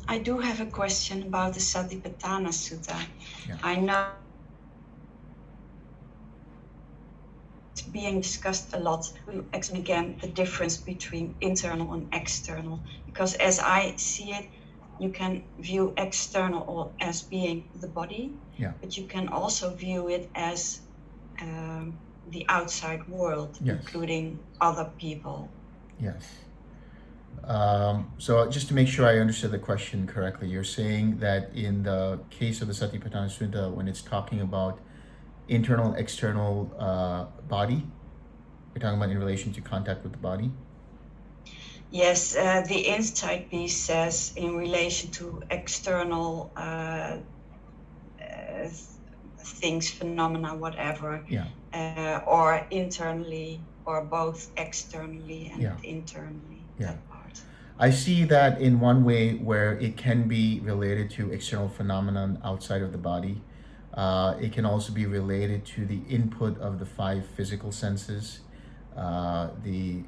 I do have a question about the Satipatthana Sutta. Yeah. I know it's being discussed a lot. We explain again the difference between internal and external, because as I see it, you can view external as being the body, Yeah. but you can also view it as the outside world, Yes. including other people. Yes. So just to make sure I understood the question correctly, you're saying that in the case of the Satipatthana Sutta, when it's talking about internal, external body, you're talking about in relation to contact with the body? Yes, the inside piece says in relation to external things, phenomena, whatever, Yeah. or internally, or both externally and Yeah. internally, Yeah. that part. I see that in one way where it can be related to external phenomenon outside of the body. It can also be related to the input of the five physical senses, the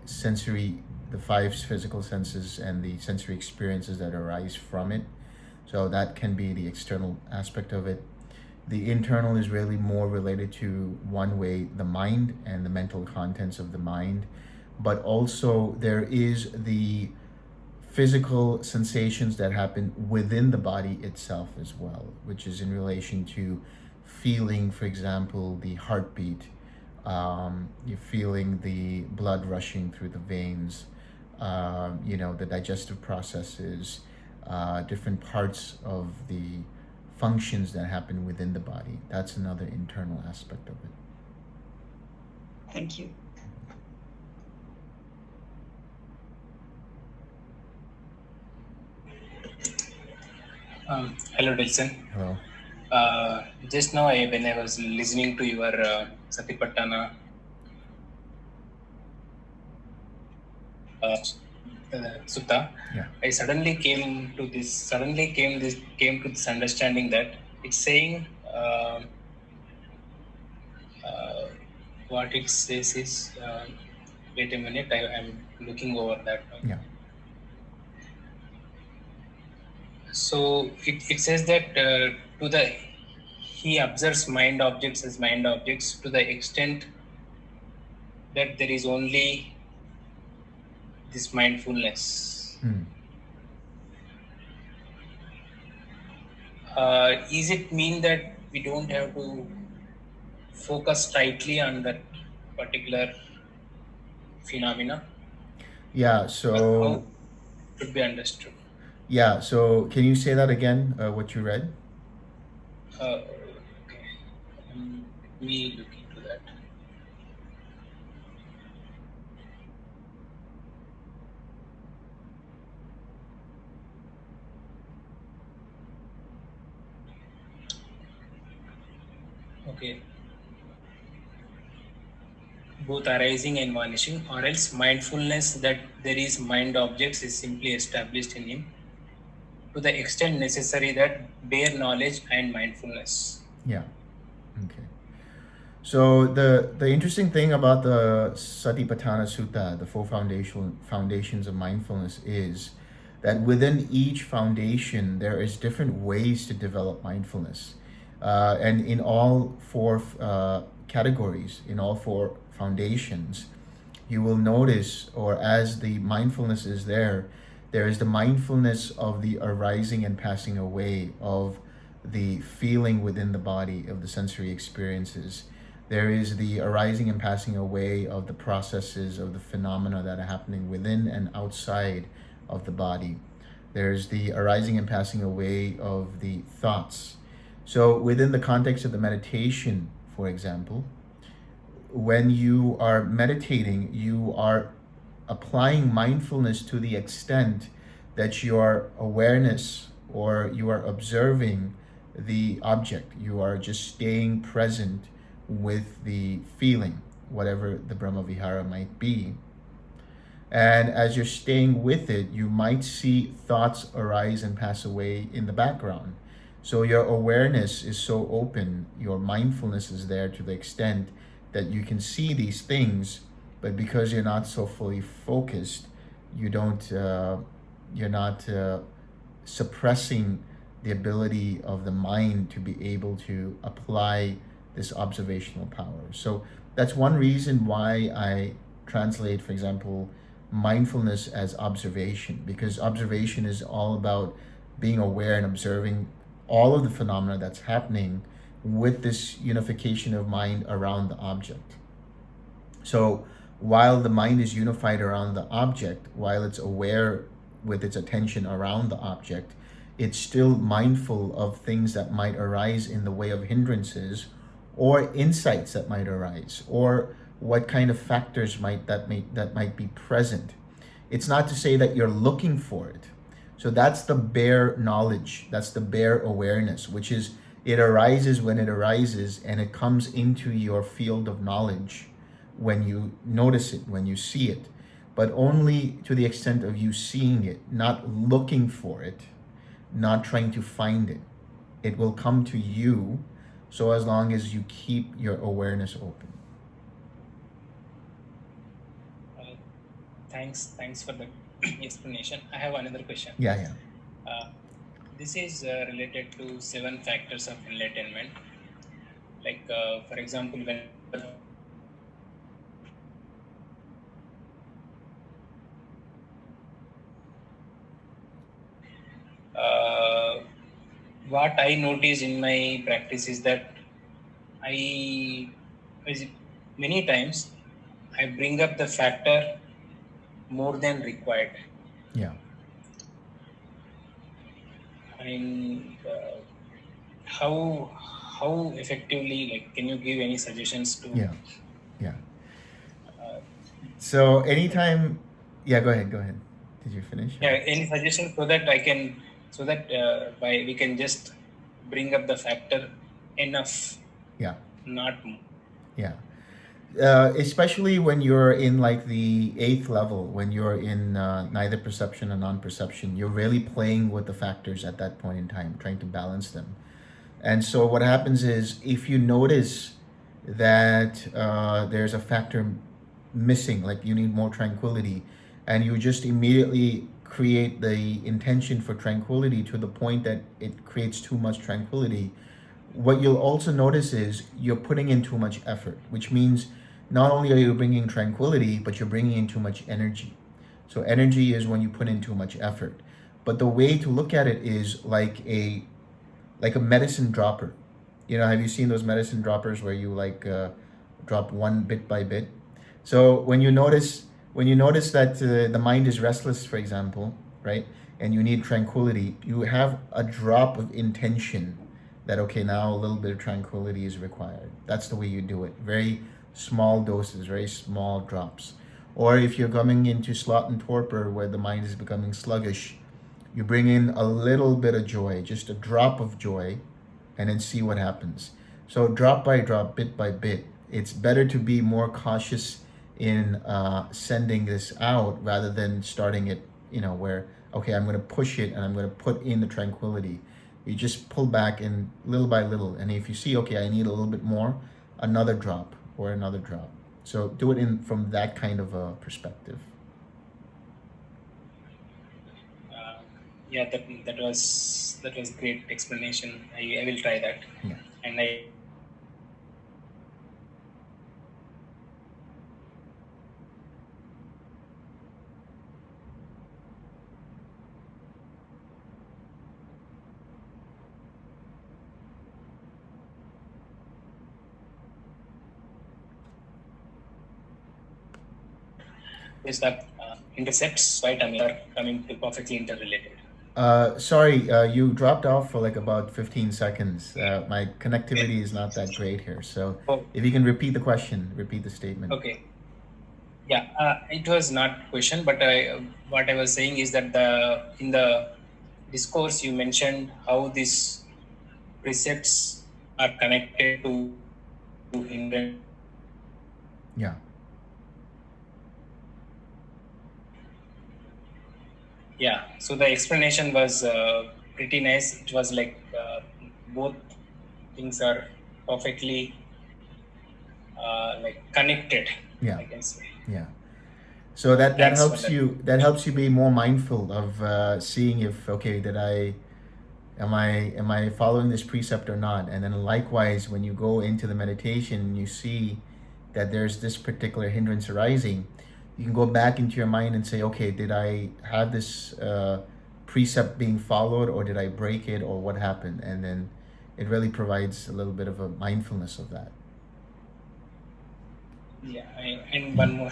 five physical senses and the sensory experiences that arise from it. So that can be the external aspect of it. The internal is really more related to one way, the mind and the mental contents of the mind. But also there is the physical sensations that happen within the body itself as well, which is in relation to feeling, for example, the heartbeat. You're feeling the blood rushing through the veins, the digestive processes, different parts of the functions that happen within the body. That's another internal aspect of it. Thank you. Hello, Delson. Hello. Just now, when I was listening to your Satipatthana Sutta, Yeah. I suddenly came to this understanding that it's saying what it says is. Wait a minute, I'm looking over that one. Yeah. So it says that he observes mind objects as mind objects to the extent that there is only this mindfulness. Is it mean that we don't have to focus tightly on that particular phenomena? Yeah. So. How should be understood? Yeah. So can you say that again? What you read? Okay. Let me look into that. Okay. Both arising and vanishing, or else mindfulness that there is mind objects is simply established in him to the extent necessary that bare knowledge and mindfulness. Yeah. Okay. So the interesting thing about the Satipatthana Sutta, the four foundations of mindfulness, is that within each foundation there is different ways to develop mindfulness, and in all four categories, in all four foundations, you will notice, or as the mindfulness is there is the mindfulness of the arising and passing away of the feeling within the body, of the sensory experiences. There is the arising and passing away of the processes of the phenomena that are happening within and outside of the body. There's the arising and passing away of the thoughts. So within the context of the meditation, for example, when you are meditating, you are applying mindfulness to the extent that your awareness, or you are observing the object. You are just staying present with the feeling, whatever the Brahma Vihara might be. And as you're staying with it, you might see thoughts arise and pass away in the background. So your awareness is so open, your mindfulness is there to the extent that you can see these things, but because you're not so fully focused, you're not suppressing the ability of the mind to be able to apply this observational power. So that's one reason why I translate, for example, mindfulness as observation, because observation is all about being aware and observing all of the phenomena that's happening with this unification of mind around the object. So while the mind is unified around the object, while it's aware with its attention around the object, it's still mindful of things that might arise in the way of hindrances or insights that might arise, or what kind of factors that might be present. It's not to say that you're looking for it. So that's the bare knowledge, that's the bare awareness, which is it arises when it arises, and it comes into your field of knowledge when you notice it, when you see it, but only to the extent of you seeing it, not looking for it, not trying to find it. It will come to you, so as long as you keep your awareness open. Thanks for the explanation. I have another question. Yeah. This is related to 7 factors of enlightenment. Like, for example, when what I notice in my practice is that many times I bring up the factor more than required. Yeah. I mean, how effectively, like, can you give any suggestions to? Yeah. So anytime, go ahead. Did you finish? Yeah, any suggestion so that we can just bring up the factor enough. Yeah. Not more. Yeah. Especially when you're in like the 8th level, when you're in neither perception or non-perception, you're really playing with the factors at that point in time, trying to balance them. And so what happens is, if you notice that there's a factor missing, like you need more tranquility, and you just immediately create the intention for tranquility to the point that it creates too much tranquility, what you'll also notice is you're putting in too much effort, which means not only are you bringing tranquility, but you're bringing in too much energy. So energy is when you put in too much effort. But the way to look at it is like a medicine dropper. Have you seen those medicine droppers where you drop one bit by bit? So when you notice that the mind is restless, for example, right, and you need tranquility, you have a drop of intention that, okay, now a little bit of tranquility is required. That's the way you do it. Very small doses, very small drops. Or if you're coming into sloth and torpor, where the mind is becoming sluggish, you bring in a little bit of joy, just a drop of joy, and then see what happens. So drop by drop, bit by bit. It's better to be more cautious in sending this out rather than starting it, where, okay, I'm going to push it and I'm going to put in the tranquility. You just pull back and little by little. And if you see, okay, I need a little bit more, another drop or another drop. So do it from that kind of a perspective. Yeah, that was great explanation. I will try that. Yeah. And I is that intercepts, right? I mean, are coming to perfectly interrelated. Sorry, you dropped off for like about 15 seconds. My connectivity is not that great here. So if you can repeat the statement. Okay. Yeah, it was not question, but what I was saying is that in the discourse you mentioned how these precepts are connected to hindrance. Yeah. Yeah, so the explanation was pretty nice. It was like both things are perfectly connected. Yeah. I can say. Yeah. So that Thanks for helps that. you be more mindful of seeing if, okay, did I am I following this precept or not? And then likewise, when you go into the meditation and you see that there's this particular hindrance arising, you can go back into your mind and say, okay, did I have this precept being followed, or did I break it, or what happened? And then it really provides a little bit of a mindfulness of that. Yeah, and one more.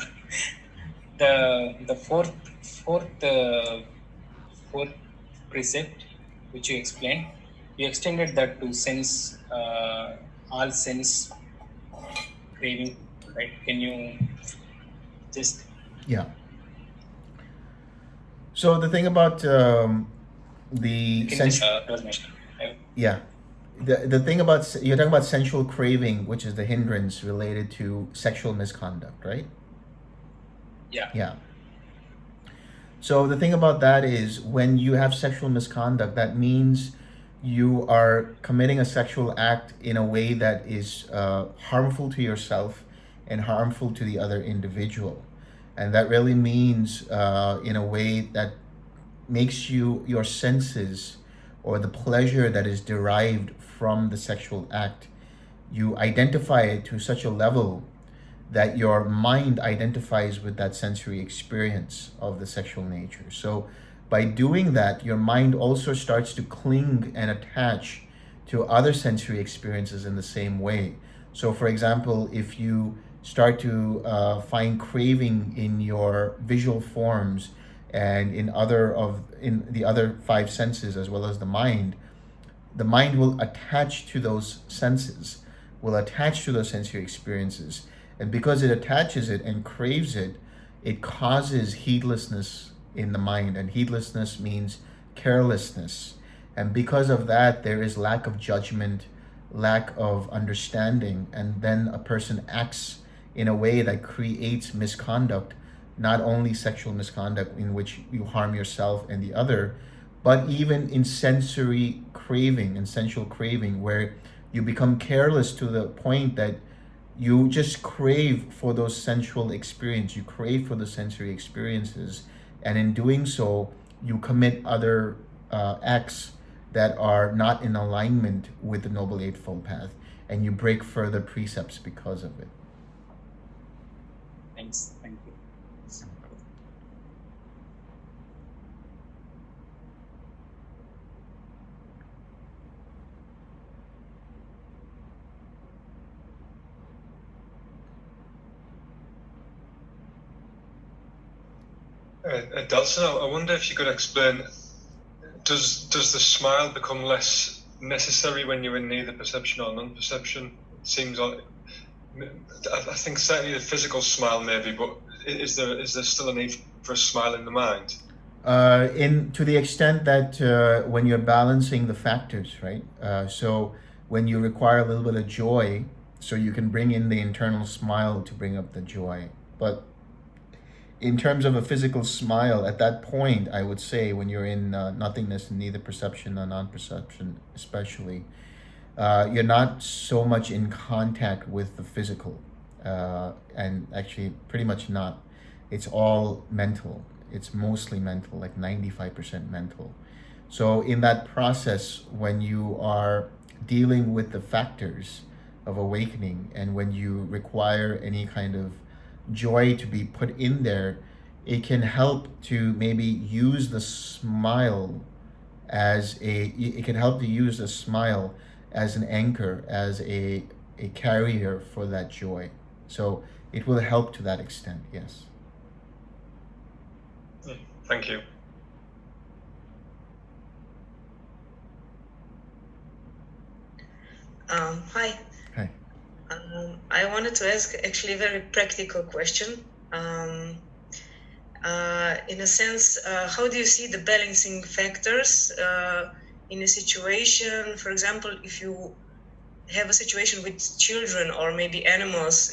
The fourth precept which you explained, you extended that to sense, all sense craving, right? Can you just Yeah. So the thing about the can just close my yeah, the thing about you're talking about sensual craving, which is the hindrance related to sexual misconduct, right? yeah. Yeah. So the thing about that is, when you have sexual misconduct, that means you are committing a sexual act in a way that is harmful to yourself and harmful to the other individual. And that really means in a way that makes your senses, or the pleasure that is derived from the sexual act, you identify it to such a level that your mind identifies with that sensory experience of the sexual nature. So by doing that, your mind also starts to cling and attach to other sensory experiences in the same way. So for example, if you start to find craving in your visual forms and in the other five senses, as well as the mind will attach to those senses, will attach to those sensory experiences. And because it attaches it and craves it, it causes heedlessness in the mind. And heedlessness means carelessness. And because of that, there is lack of judgment, lack of understanding. And then a person acts in a way that creates misconduct, not only sexual misconduct in which you harm yourself and the other, but even in sensory craving and sensual craving, where you become careless to the point that you just crave for those sensual experience, you crave for the sensory experiences, and in doing so, you commit other acts that are not in alignment with the Noble Eightfold Path, and you break further precepts because of it. Thanks. Thank you. Delson, I wonder if you could explain, does the smile become less necessary when you're in neither perception or non-perception? It seems like, I think certainly the physical smile maybe, but is there still a need for a smile in the mind? To the extent that when you're balancing the factors, right? So when you require a little bit of joy, so you can bring in the internal smile to bring up the joy. But in terms of a physical smile, at that point, I would say when you're in nothingness, neither perception nor non-perception, especially, you're not so much in contact with the physical, and actually pretty much not. It's all mental. It's mostly mental, like 95% mental. So in that process, when you are dealing with the factors of awakening, and when you require any kind of joy to be put in there, it can help to maybe use the smile it can help to use the smile as an anchor, as a carrier for that joy. So it will help to that extent, yes. Thank you. Hi. Hi. I wanted to ask actually a very practical question. In a sense, how do you see the balancing factors in a situation? For example, if you have a situation with children or maybe animals,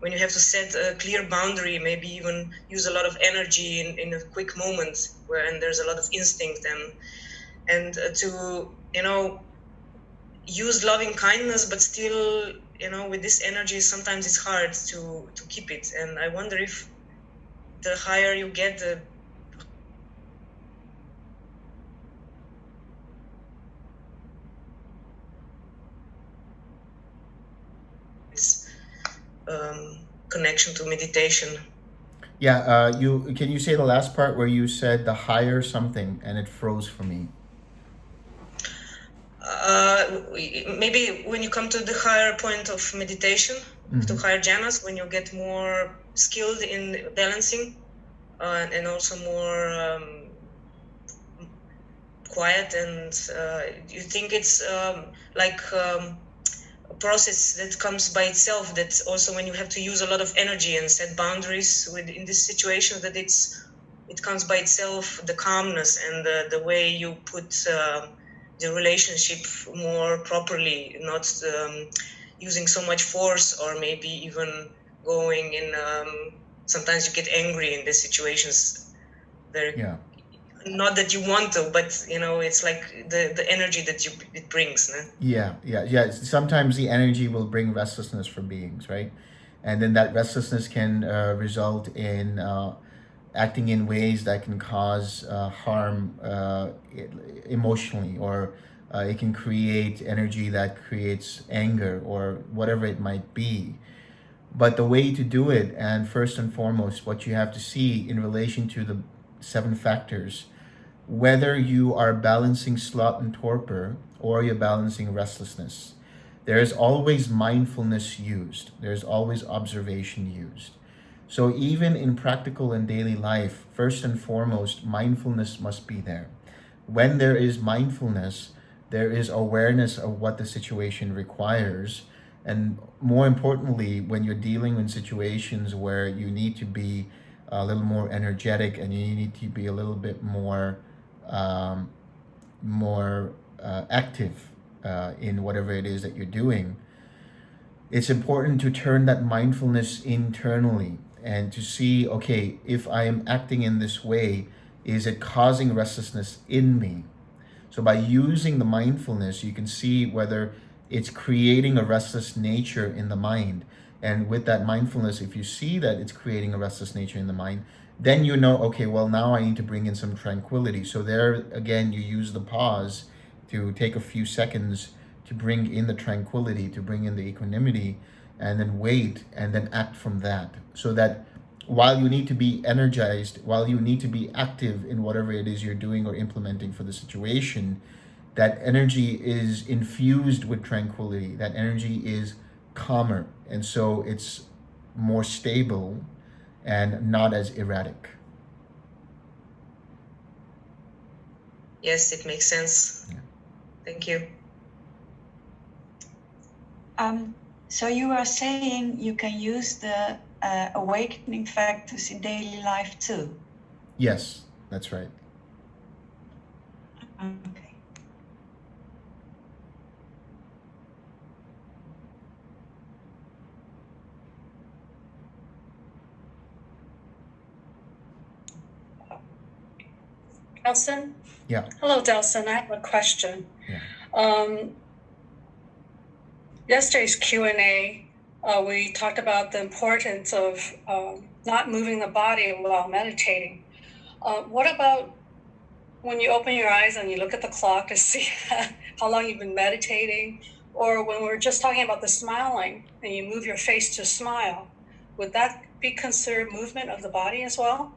when you have to set a clear boundary, maybe even use a lot of energy in a quick moment when there's a lot of instinct, and to use loving kindness, but still with this energy sometimes it's hard to keep it. And I wonder if the higher you get, the connection to meditation. Yeah, can you say the last part where you said the higher something and it froze for me? Maybe when you come to the higher point of meditation, to higher jhanas, when you get more skilled in balancing and also more quiet, and you think it's like a process that comes by itself, that also when you have to use a lot of energy and set boundaries in this situation, that it comes by itself, the calmness and the way you put the relationship more properly, not using so much force, or maybe even going in sometimes you get angry in these situations. Not that you want to, but it's like the energy that it brings, no? Yeah. Sometimes the energy will bring restlessness for beings, right? And then that restlessness can result in acting in ways that can cause harm emotionally, or it can create energy that creates anger or whatever it might be. But the way to do it, and first and foremost, what you have to see in relation to the 7 factors, whether you are balancing sloth and torpor or you're balancing restlessness, there is always mindfulness used. There's always observation used. So even in practical and daily life, first and foremost, mindfulness must be there. When there is mindfulness, there is awareness of what the situation requires. And more importantly, when you're dealing in situations where you need to be a little more energetic and you need to be a little bit more active in whatever it is that you're doing, it's important to turn that mindfulness internally and to see, okay, if I am acting in this way, is it causing restlessness in me? So by using the mindfulness, you can see whether it's creating a restless nature in the mind. And with that mindfulness, if you see that it's creating a restless nature in the mind, then you know, okay, well, now I need to bring in some tranquility. So there, again, you use the pause to take a few seconds to bring in the tranquility, to bring in the equanimity, and then wait, and then act from that. So that while you need to be energized, while you need to be active in whatever it is you're doing or implementing for the situation, that energy is infused with tranquility. That energy is calmer. And so it's more stable and not as erratic. Yes, it makes sense. Yeah. Thank you. So you are saying you can use the awakening factors in daily life too? Yes, that's right. Okay. Delson? Yeah. Hello, Delson. I have a question. Yeah. Yesterday's Q&A, we talked about the importance of not moving the body while meditating. What about when you open your eyes and you look at the clock to see how long you've been meditating? Or when we're just talking about the smiling and you move your face to smile, would that be considered movement of the body as well?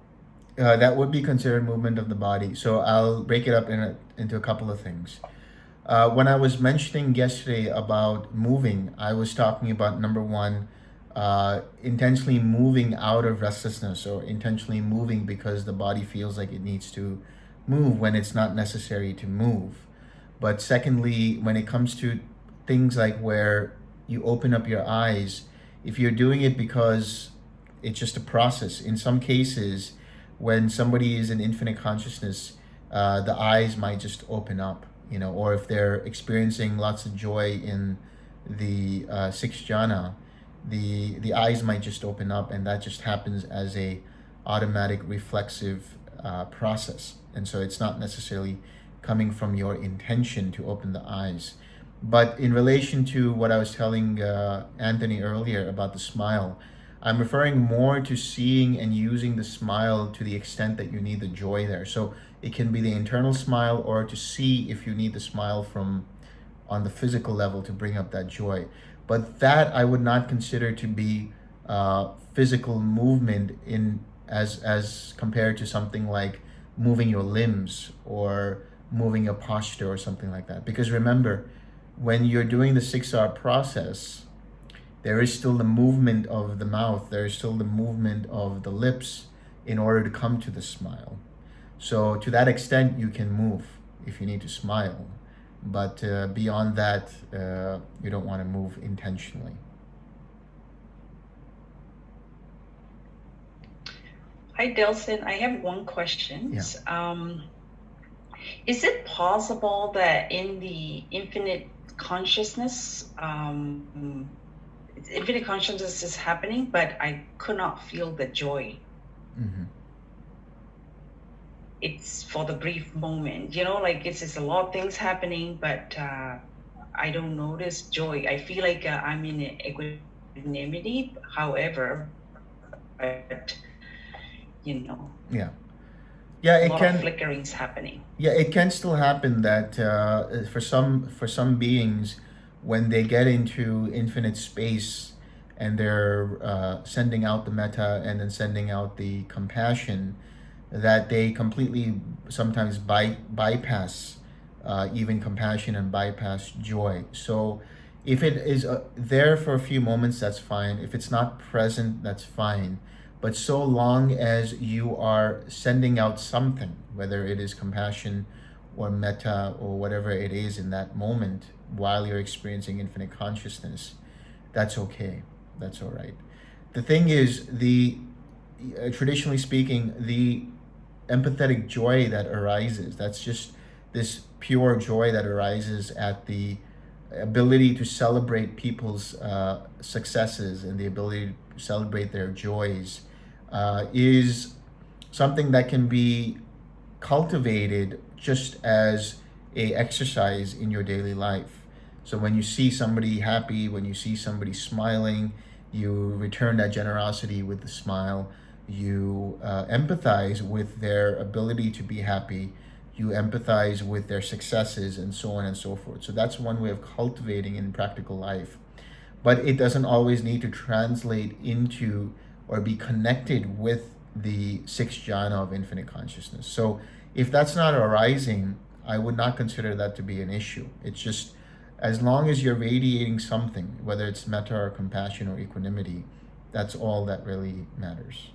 That would be considered movement of the body. So I'll break it up into a couple of things. When I was mentioning yesterday about moving, I was talking about, number one, intentionally moving out of restlessness, or intentionally moving because the body feels like it needs to move when it's not necessary to move. But secondly, when it comes to things like where you open up your eyes, if you're doing it because it's just a process, in some cases, when somebody is in infinite consciousness, the eyes might just open up, or if they're experiencing lots of joy in the 6th jhana, the eyes might just open up, and that just happens as a automatic reflexive process. And so it's not necessarily coming from your intention to open the eyes. But in relation to what I was telling Anthony earlier about the smile, I'm referring more to seeing and using the smile to the extent that you need the joy there. So it can be the internal smile, or to see if you need the smile from on the physical level to bring up that joy. But that I would not consider to be physical movement in as compared to something like moving your limbs or moving your posture or something like that. Because remember, when you're doing the 6R process, there is still the movement of the mouth, there is still the movement of the lips in order to come to the smile. So to that extent, you can move if you need to smile. But beyond that, you don't want to move intentionally. Hi, Delson. I have one question. Yeah. Is it possible that in the infinite consciousness, infinite consciousness is happening, but I could not feel the joy? Mm-hmm. It's for the brief moment, like it's just a lot of things happening, but I don't notice joy. I feel like I'm in equanimity, however, but Yeah, a it lot of can. flickerings happening. Yeah, it can still happen that for some beings, when they get into infinite space and they're sending out the metta and then sending out the compassion, that they completely sometimes bypass even compassion and bypass joy. So if it is there for a few moments, that's fine. If it's not present, that's fine. But so long as you are sending out something, whether it is compassion or metta or whatever it is in that moment while you're experiencing infinite consciousness, that's okay. That's all right. The thing is, traditionally speaking, the empathetic joy that arises, that's just this pure joy that arises at the ability to celebrate people's successes and the ability to celebrate their joys, is something that can be cultivated just as a exercise in your daily life. So when you see somebody happy, when you see somebody smiling, you return that generosity with the smile. You empathize with their ability to be happy. You empathize with their successes, and so on and so forth. So that's one way of cultivating in practical life. But it doesn't always need to translate into or be connected with the sixth jhana of infinite consciousness. So if that's not arising, I would not consider that to be an issue. It's just, as long as you're radiating something, whether it's metta or compassion or equanimity, that's all that really matters.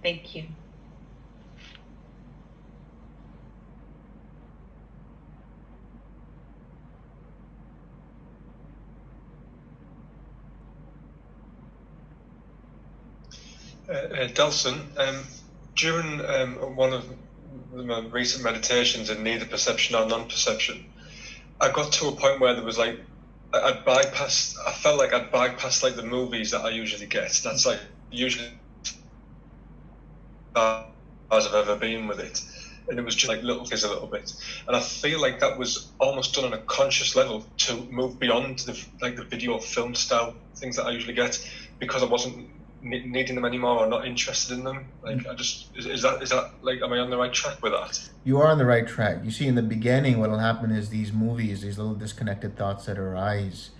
Thank you. Delson, during one of my recent meditations in neither perception or non-perception, I got to a point where there was like, I felt like I'd bypassed like the movies that I usually get. That's like usually as I've ever been with it. And it was just like a little bit. And I feel like that was almost done on a conscious level to move beyond the video or film style things that I usually get, because I wasn't needing them anymore or not interested in them. Like, is that like, am I on the right track with that? You are on the right track. You see, in the beginning, what will happen is these movies, these little disconnected thoughts that arise,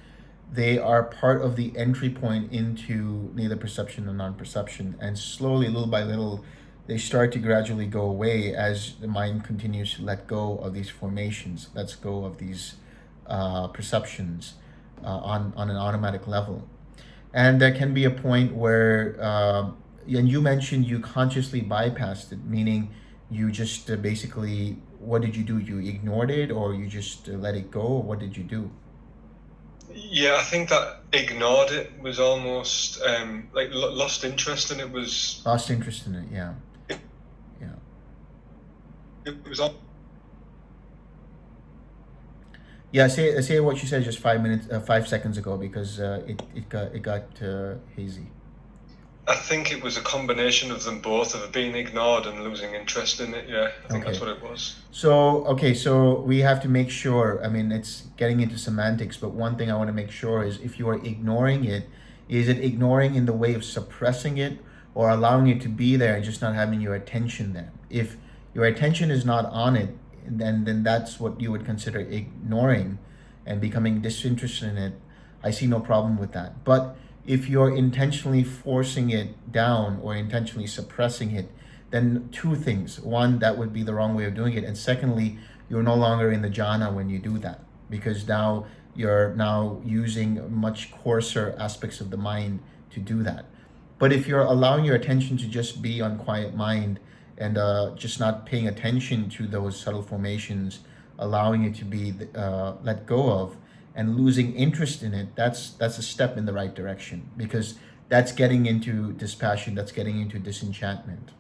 they are part of the entry point into neither perception nor non-perception. And slowly, little by little, they start to gradually go away as the mind continues to let go of these formations, lets go of these perceptions on an automatic level. And there can be a point where, and you mentioned you consciously bypassed it, meaning you just basically, what did you do? You ignored it, or you just let it go? Or what did you do? Yeah, I think that ignored it was almost like lost interest in it. Was lost interest in it, yeah. It was all. Yeah, say what you said just 5 seconds ago, because it got hazy. I think it was a combination of them both, of being ignored and losing interest in it. Yeah, I think that's Okay. what it was. So we have to make sure, I mean, it's getting into semantics, but one thing I want to make sure is if you are ignoring it, is it ignoring in the way of suppressing it or allowing it to be there and just not having your attention there? If your attention is not on it, then that's what you would consider ignoring and becoming disinterested in it. I see no problem with that. But if you're intentionally forcing it down or intentionally suppressing it, then two things. One, that would be the wrong way of doing it. And secondly, you're no longer in the jhana when you do that, because now you're now using much coarser aspects of the mind to do that. But if you're allowing your attention to just be on quiet mind and just not paying attention to those subtle formations, allowing it to be let go of, and losing interest in it, that's a step in the right direction, because that's getting into dispassion, that's getting into disenchantment.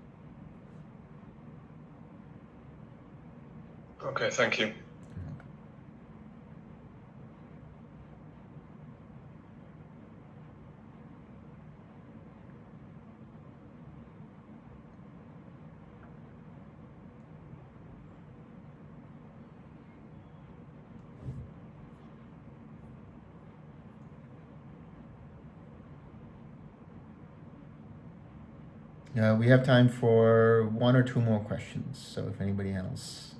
Okay, thank you. We have time for one or two more questions. So if anybody else.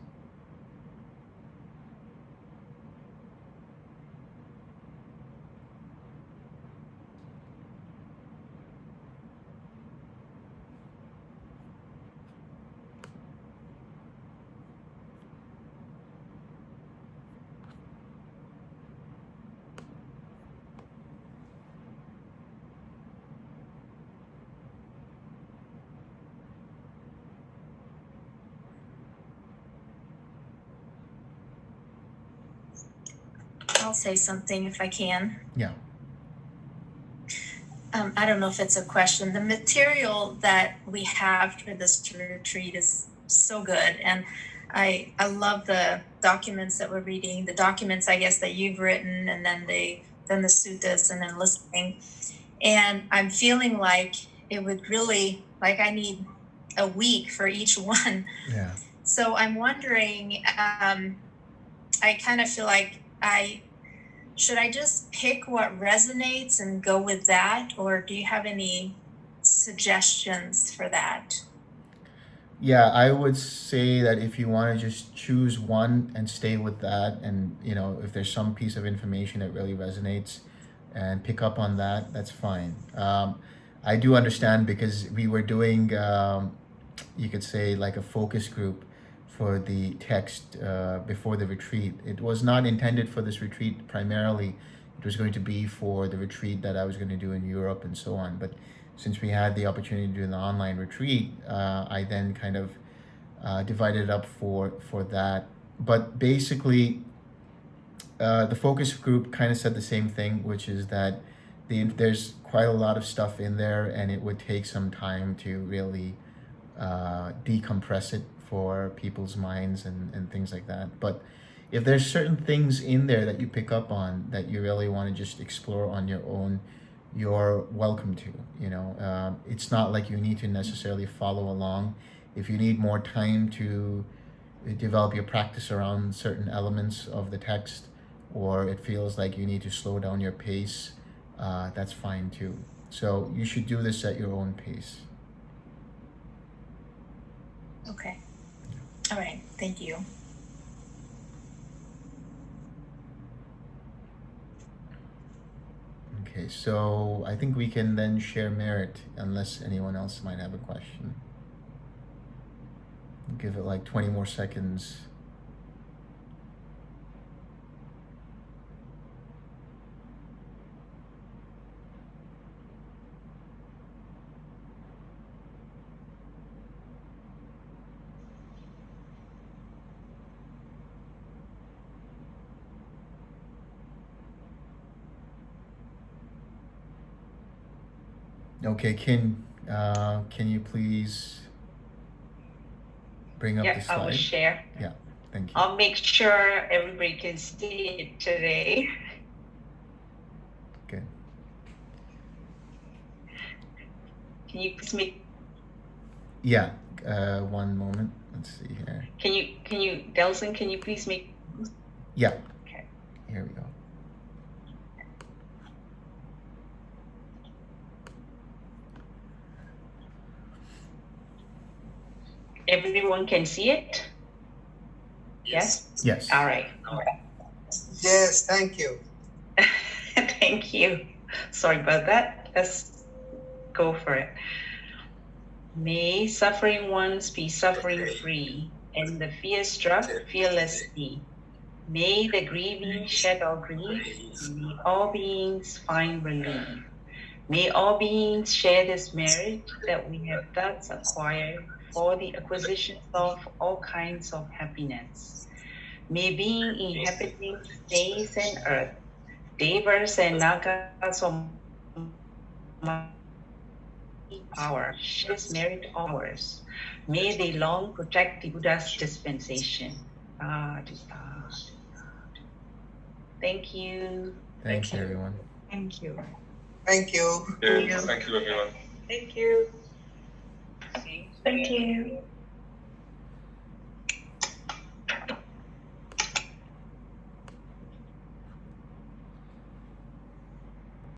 I'll say something if I can. Yeah. I don't know if it's a question. The material that we have for this retreat is so good. And I love the documents that we're reading, the documents, I guess, that you've written, and then the suttas, and then listening. And I'm feeling like it would really, like I need a week for each one. Yeah. So I'm wondering, I kind of feel like should I just pick what resonates and go with that? Or do you have any suggestions for that? Yeah, I would say that if you want to just choose one and stay with that, and if there's some piece of information that really resonates and pick up on that, that's fine. I do understand, because we were doing, you could say, like a focus group for the text before the retreat. It was not intended for this retreat primarily. It was going to be for the retreat that I was going to do in Europe and so on. But since we had the opportunity to do an online retreat, I then kind of divided it up for that. But basically, the focus group kind of said the same thing, which is that there's quite a lot of stuff in there, and it would take some time to really decompress it for people's minds and things like that. But if there's certain things in there that you pick up on that you really want to just explore on your own, you're welcome to. It's not like you need to necessarily follow along. If you need more time to develop your practice around certain elements of the text, or it feels like you need to slow down your pace, that's fine too. So you should do this at your own pace. Okay. All right. Thank you. Okay, so I think we can then share merit, unless anyone else might have a question. Give it like 20 more seconds. Okay, can you please bring up the slide? I will share. Yeah, thank you. I'll make sure everybody can see it today. Good. Can you please make? Yeah. One moment. Let's see here. Can you, Delson? Can you please make? Yeah. Okay. Here we go. Everyone can see it. Yes. Yes. All right. Yes, thank you. Thank you. Sorry about that. Let's go for it. May suffering ones be suffering free, and the fear struck fearlessly. May the grieving shed all grief, may all beings find relief. May all beings share this merit that we have thus acquired for the acquisition of all kinds of happiness. May being inhabiting space and earth, devas and nagas of power, share this merit ours. May they long protect the Buddha's dispensation. Thank you. Thanks, everyone. Thank you. Thank you. Yeah, thank you, everyone. Thank you. Thank you.